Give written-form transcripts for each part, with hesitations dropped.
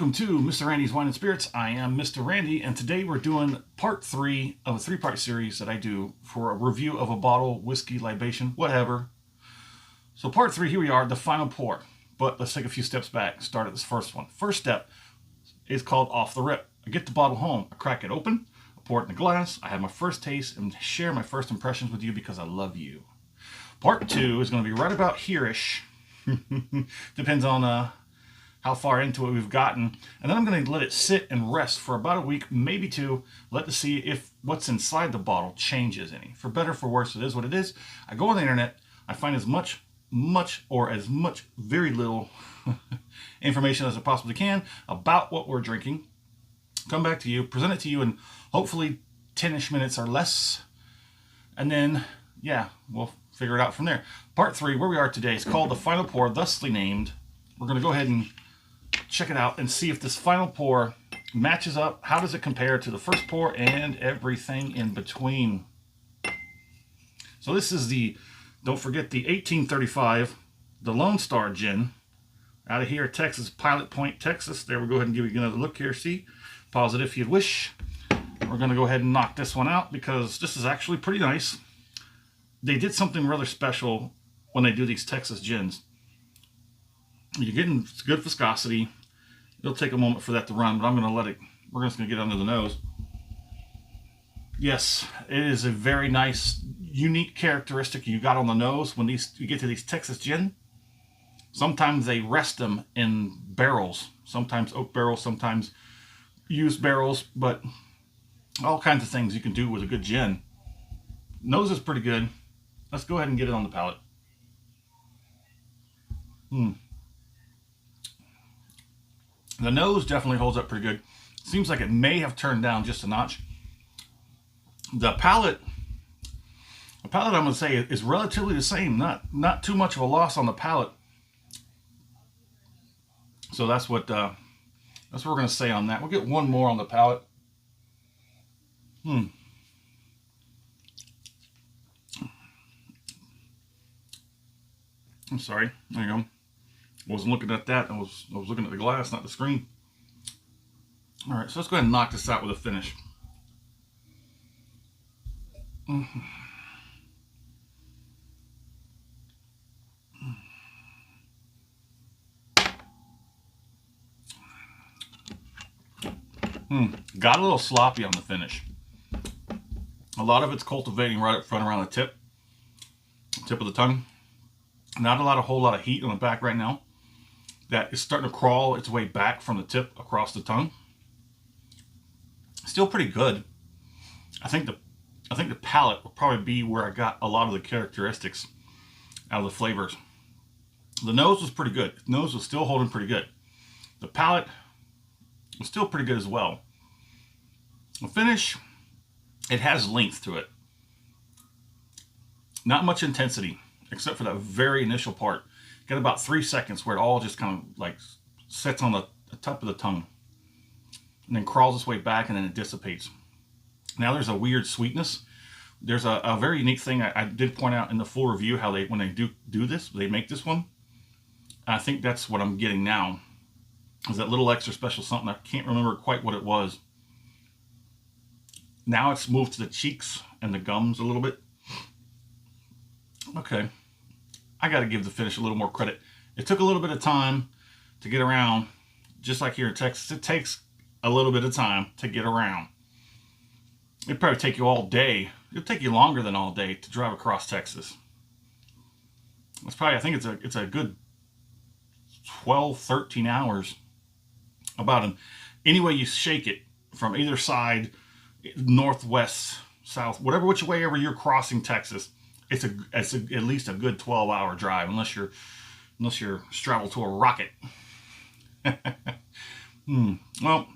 Welcome to Mr. Randy's Wine and Spirits. I am Mr. Randy, and today we're doing part 3 of a 3-part series that I do for a review of a bottle, whiskey, libation, whatever. So part 3, here we are, the final pour. But let's take a few steps back and start at this first one. First step is called off the rip. I get the bottle home, I crack it open, I pour it in a glass, I have my first taste, and share my first impressions with you because I love you. Part 2 is going to be right about here-ish. Depends on how far into it we've gotten, and then I'm going to let it sit and rest for about a week, maybe 2, to see if what's inside the bottle changes any. For better, for worse, it is what it is. I go on the internet, I find as much, very little information as I possibly can about what we're drinking, come back to you, present it to you in hopefully 10-ish minutes or less, and then, yeah, we'll figure it out from there. Part 3, where we are today, is called the final pour, thusly named. We're going to go ahead and check it out and see if this final pour matches up. How does it compare to the first pour and everything in between? So this is the, don't forget, the 1835, the Lone Star Gin, out of here, Texas, Pilot Point, Texas. There, we'll go ahead and give you another look here. See, pause it if you'd wish. We're going to go ahead and knock this one out because this is actually pretty nice. They did something rather special when they do these Texas gins. You're getting good viscosity. It'll take a moment for that to run, but I'm going to let it, we're just going to get under the nose. Yes, it is a very nice, unique characteristic you got on the nose when you get to these Texas gin. Sometimes they rest them in barrels, sometimes oak barrels, sometimes used barrels, but all kinds of things you can do with a good gin. Nose is pretty good. Let's go ahead and get it on the palate. The nose definitely holds up pretty good. Seems like it may have turned down just a notch. The palate I'm going to say is relatively the same. Not too much of a loss on the palate. So that's what we're going to say on that. We'll get one more on the palate. I'm sorry. There you go. I wasn't looking at that. I was looking at the glass, not the screen. All right, so let's go ahead and knock this out with a finish. Got a little sloppy on the finish. A lot of it's cultivating right up front around the tip of the tongue. Not a whole lot of heat on the back right now. That is starting to crawl its way back from the tip across the tongue. Still pretty good. I think the palate will probably be where I got a lot of the characteristics out of the flavors. The nose was pretty good. The nose was still holding pretty good. The palate was still pretty good as well. The finish, it has length to it. Not much intensity, except for that very initial part. Got about 3 seconds where it all just kind of like sits on the top of the tongue and then crawls its way back and then it dissipates. Now there's a weird sweetness. There's a very unique thing I did point out in the full review, how when they do this, they make this one. I think that's what I'm getting now, is that little extra special something. I can't remember quite what it was. Now it's moved to the cheeks and the gums a little bit. Okay. I got to give the finish a little more credit. It took a little bit of time to get around, just like here in Texas. It takes a little bit of time to get around. It'd probably take you all day. It'll take you longer than all day to drive across Texas. It's probably, I think it's a good 12, 13 hours. Any way you shake it, from either side, northwest, south, which way ever you're crossing Texas, it's at least a good 12-hour drive, unless you're strapped to a rocket. Well,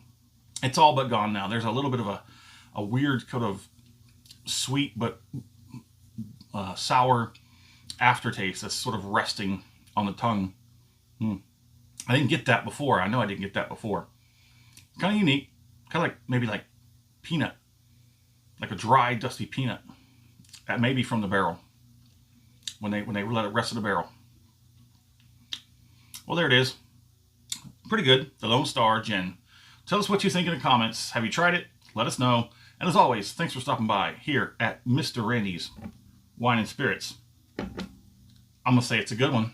it's all but gone now. There's a little bit of a weird kind of sweet but sour aftertaste that's sort of resting on the tongue. I didn't get that before. I know I didn't get that before. It's kind of unique. Kind of like maybe like peanut, like a dry, dusty peanut. That may be from the barrel. When they let it rest in the barrel. Well, there it is. Pretty good. The Lone Star Gin. Tell us what you think in the comments. Have you tried it? Let us know. And as always, thanks for stopping by here at Mr. Randy's Wine and Spirits. I'm going to say it's a good one.